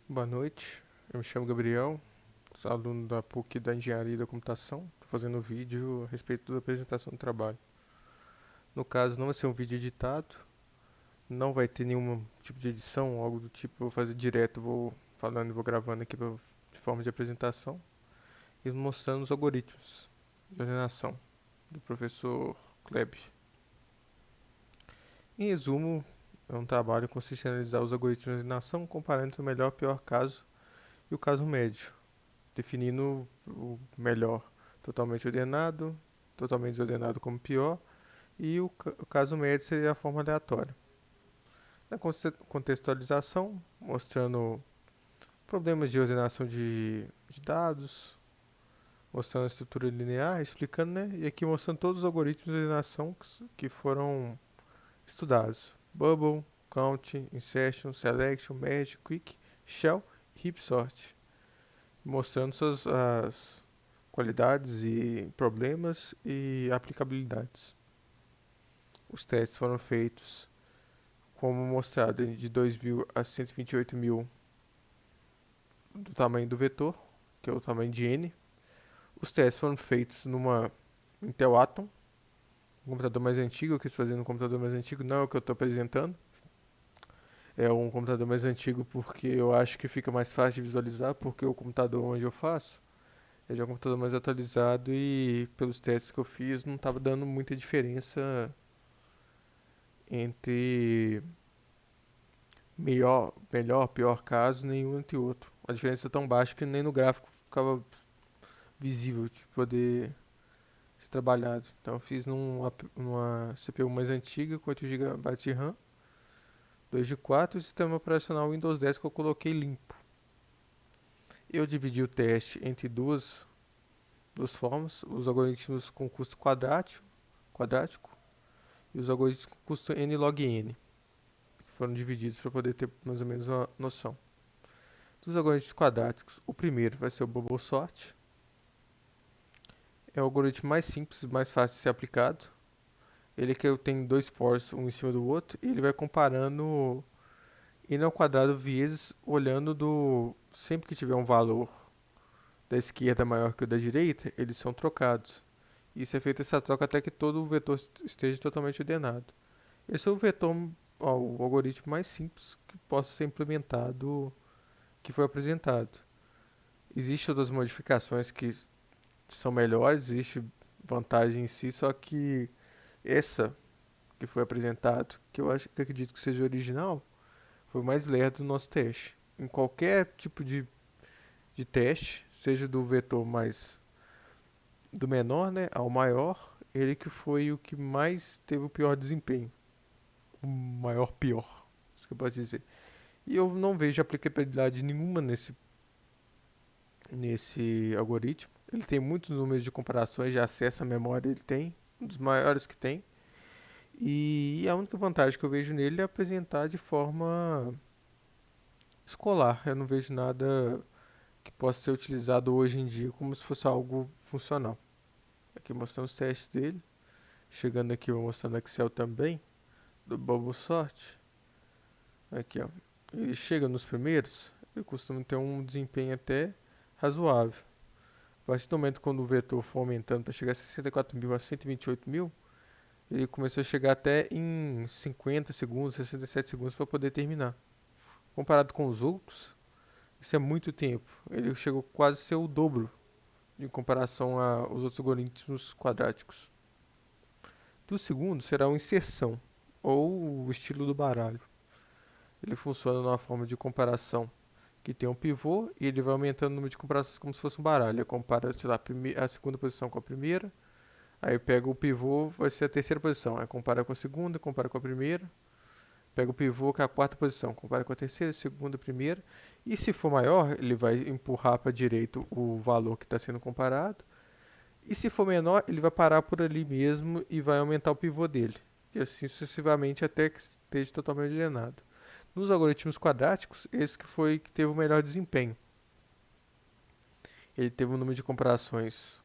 Boa noite, eu me chamo Gabriel, sou aluno da PUC da Engenharia da Computação. Estou fazendo um vídeo a respeito da apresentação do trabalho. No caso, não vai ser um vídeo editado, não vai ter nenhum tipo de edição, algo do tipo. Eu vou fazer direto, vou falando e vou gravando aqui de forma de apresentação e mostrando os algoritmos de ordenação do professor Kleb. Em resumo, é um trabalho que consiste em analisar os algoritmos de ordenação, comparando entre o melhor e o pior caso e o caso médio, definindo o melhor totalmente ordenado, totalmente desordenado como pior, e o caso médio seria a forma aleatória. Na contextualização, mostrando problemas de ordenação de dados, mostrando a estrutura linear, explicando, né? E aqui mostrando todos os algoritmos de ordenação que foram estudados: Bubble, Count, Insertion, Selection, Merge, Quick, Shell e Heap Sort, mostrando suas as qualidades e problemas e aplicabilidades. Os testes foram feitos, como mostrado, de 2.000 a 128.000 do tamanho do vetor, que é o tamanho de n. Os testes foram feitos numa Intel Atom, um computador mais antigo. Eu quis fazer no computador mais antigo, não é o que eu estou apresentando. É um computador mais antigo porque eu acho que fica mais fácil de visualizar, porque o computador onde eu faço é já um computador mais atualizado e pelos testes que eu fiz não estava dando muita diferença entre melhor, pior caso, nenhum entre outro. A diferença é tão baixa que nem no gráfico ficava visível de poder ser trabalhado. Então eu fiz numa CPU mais antiga, com 8 GB de RAM, 2 de 4 e o sistema operacional Windows 10 que eu coloquei limpo. Eu dividi o teste entre duas formas: os algoritmos com custo quadrático e os algoritmos com custo n log n, que foram divididos para poder ter mais ou menos uma noção. Dos algoritmos quadráticos, o primeiro vai ser o Bubble Sort. É o algoritmo mais simples, mais fácil de ser aplicado. Ele que tem dois fors um em cima do outro e ele vai comparando n ao quadrado vezes olhando do sempre que tiver um valor da esquerda maior que o da direita, eles são trocados. Isso é feito essa troca até que todo o vetor esteja totalmente ordenado. Esse é o vetor, o algoritmo mais simples que possa ser implementado, que foi apresentado. Existem outras modificações que são melhores, existe vantagem em si, só que essa que foi apresentado, que eu acho que acredito que seja original, foi o mais lerdo do nosso teste. Em qualquer tipo de teste, seja do vetor mais do menor, né, ao maior, ele que foi o que mais teve o pior desempenho, o maior pior, isso que eu posso dizer. E eu não vejo aplicabilidade nenhuma nesse algoritmo. Ele tem muitos números de comparações de acesso à memória, ele tem, um dos maiores que tem. E a única vantagem que eu vejo nele é apresentar de forma escolar. Eu não vejo nada que possa ser utilizado hoje em dia como se fosse algo funcional. Aqui mostrando os testes dele. Chegando aqui, vou mostrar no Excel também, do Bubble Sort. Aqui, ó. Ele chega nos primeiros, ele costuma ter um desempenho até razoável. A partir do momento quando o vetor for aumentando para chegar a 64.000 a 128.000, ele começou a chegar até em 50 segundos, 67 segundos para poder terminar. Comparado com os outros, isso é muito tempo. Ele chegou quase a ser o dobro em comparação aos outros algoritmos quadráticos. Do segundo será uma inserção, ou o estilo do baralho. Ele funciona numa forma de comparação que tem um pivô e ele vai aumentando o número de comparações como se fosse um baralho. Ele compara, sei lá, a segunda posição com a primeira, aí pega o pivô, vai ser a terceira posição, aí compara com a segunda, compara com a primeira, pega o pivô que é a quarta posição, compara com a terceira, segunda, primeira, e se for maior, ele vai empurrar para a direita o valor que está sendo comparado, e se for menor, ele vai parar por ali mesmo e vai aumentar o pivô dele, e assim sucessivamente até que esteja totalmente ordenado. Nos algoritmos quadráticos, esse que foi que teve o melhor desempenho. Ele teve um número de comparações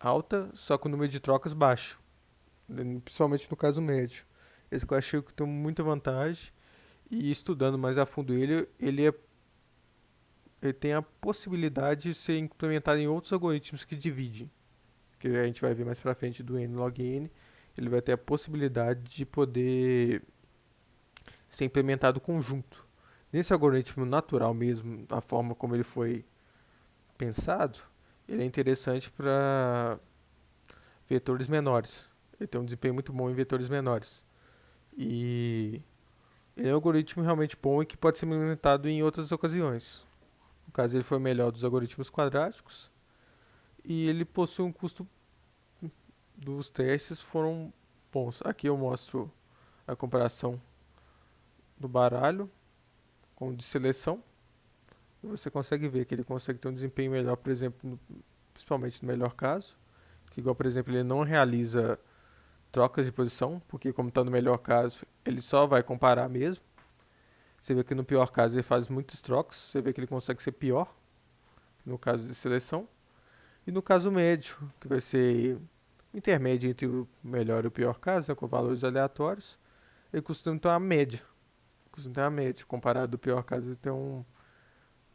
alta, só com o número de trocas baixo, principalmente no caso médio. Esse que eu achei que tem muita vantagem E estudando mais a fundo ele tem a possibilidade de ser implementado em outros algoritmos que dividem. Que a gente vai ver mais pra frente do n log n. Ele vai ter a possibilidade de poder ser implementado conjunto. Nesse algoritmo natural mesmo, a forma como ele foi pensado, ele é interessante para vetores menores. Ele tem um desempenho muito bom em vetores menores. E ele é um algoritmo realmente bom e que pode ser implementado em outras ocasiões. No caso, ele foi o melhor dos algoritmos quadráticos e ele possui um custo dos testes foram bons. Aqui eu mostro a comparação do baralho com o de seleção. E você consegue ver que ele consegue ter um desempenho melhor, por exemplo, principalmente no melhor caso. Que igual, por exemplo, ele não realiza trocas de posição, porque como está no melhor caso, ele só vai comparar mesmo. Você vê que no pior caso ele faz muitos trocos, você vê que ele consegue ser pior, no caso de seleção. E no caso médio, que vai ser intermédio entre o melhor e o pior caso, né, com valores aleatórios, ele costuma ter uma média. Costuma ter uma média. Comparado do pior caso, ele tem um.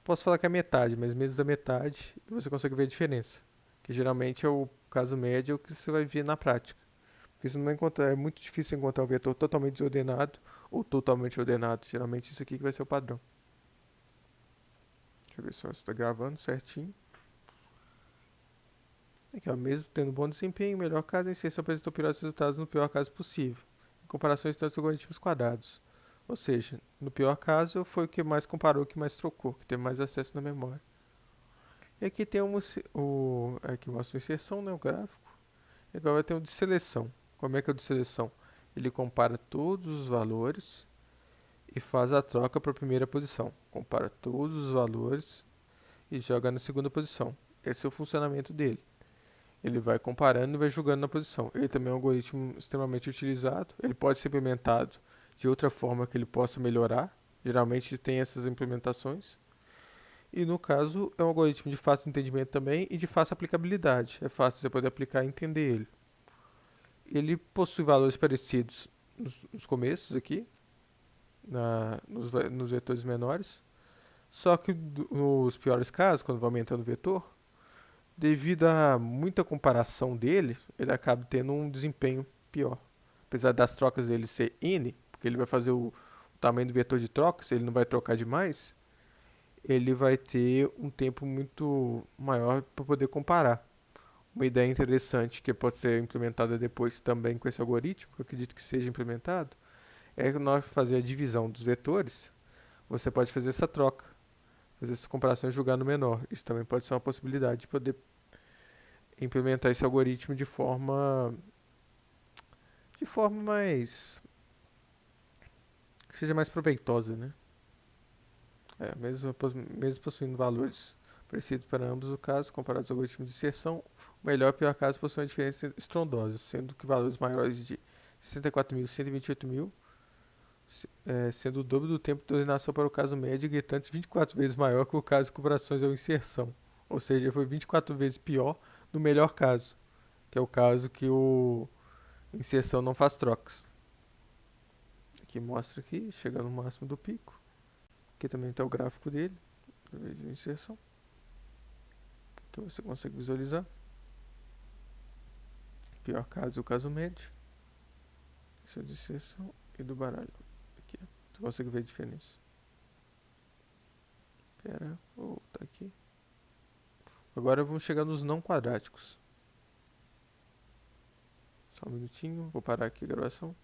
Posso falar que é metade, mas menos da metade, você consegue ver a diferença. Que geralmente é o caso médio que você vai ver na prática. Porque você não vai encontrar, é muito difícil encontrar um vetor totalmente desordenado ou totalmente ordenado. Geralmente isso aqui que vai ser o padrão. Deixa eu ver só se está gravando certinho. Aqui, ó, mesmo tendo bom desempenho, melhor caso, a inserção apresentou piores resultados no pior caso possível, em comparações entre os algoritmos quadrados. Ou seja, no pior caso, foi o que mais comparou, o que mais trocou, que teve mais acesso na memória. E aqui tem aqui mostra a inserção, né, o gráfico. E agora vai ter um de seleção. Como é que é o de seleção? Ele compara todos os valores e faz a troca para a primeira posição. Compara todos os valores e joga na segunda posição. Esse é o funcionamento dele. Ele vai comparando e vai jogando na posição. Ele também é um algoritmo extremamente utilizado. Ele pode ser implementado de outra forma que ele possa melhorar. Geralmente tem essas implementações. E no caso é um algoritmo de fácil entendimento também e de fácil aplicabilidade. É fácil você poder aplicar e entender ele. Ele possui valores parecidos nos começos aqui, nos vetores menores. Só que nos piores casos, quando vai aumentando o vetor, devido a muita comparação dele, ele acaba tendo um desempenho pior. Apesar das trocas dele ser n, porque ele vai fazer o tamanho do vetor de trocas, ele não vai trocar demais, ele vai ter um tempo muito maior para poder comparar. Uma ideia interessante que pode ser implementada depois também com esse algoritmo, que eu acredito que seja implementado, é que nós fazer a divisão dos vetores, você pode fazer essa troca, fazer essas comparações e jogar no menor. Isso também pode ser uma possibilidade de poder implementar esse algoritmo de forma mais que seja mais proveitosa, né? Mesmo possuindo valores parecidos para ambos os casos, comparados aos algoritmos de inserção, o melhor e o pior caso possuem uma diferença estrondosa, sendo que valores maiores de 64.000 e 128.000, sendo o dobro do tempo de ordenação para o caso médio e gritantes 24 vezes maior que o caso de comparações ou inserção. Ou seja, foi 24 vezes pior no melhor caso, que é o caso que o inserção não faz trocas. Aqui mostra aqui, chegando no máximo do pico. Aqui também está o gráfico dele, de inserção, que você consegue visualizar. Pior caso, o caso médio. Esse é de inserção e do baralho. Aqui, você consegue ver a diferença. Espera, tá aqui. Agora vamos chegar nos não quadráticos. Só um minutinho, vou parar aqui a gravação.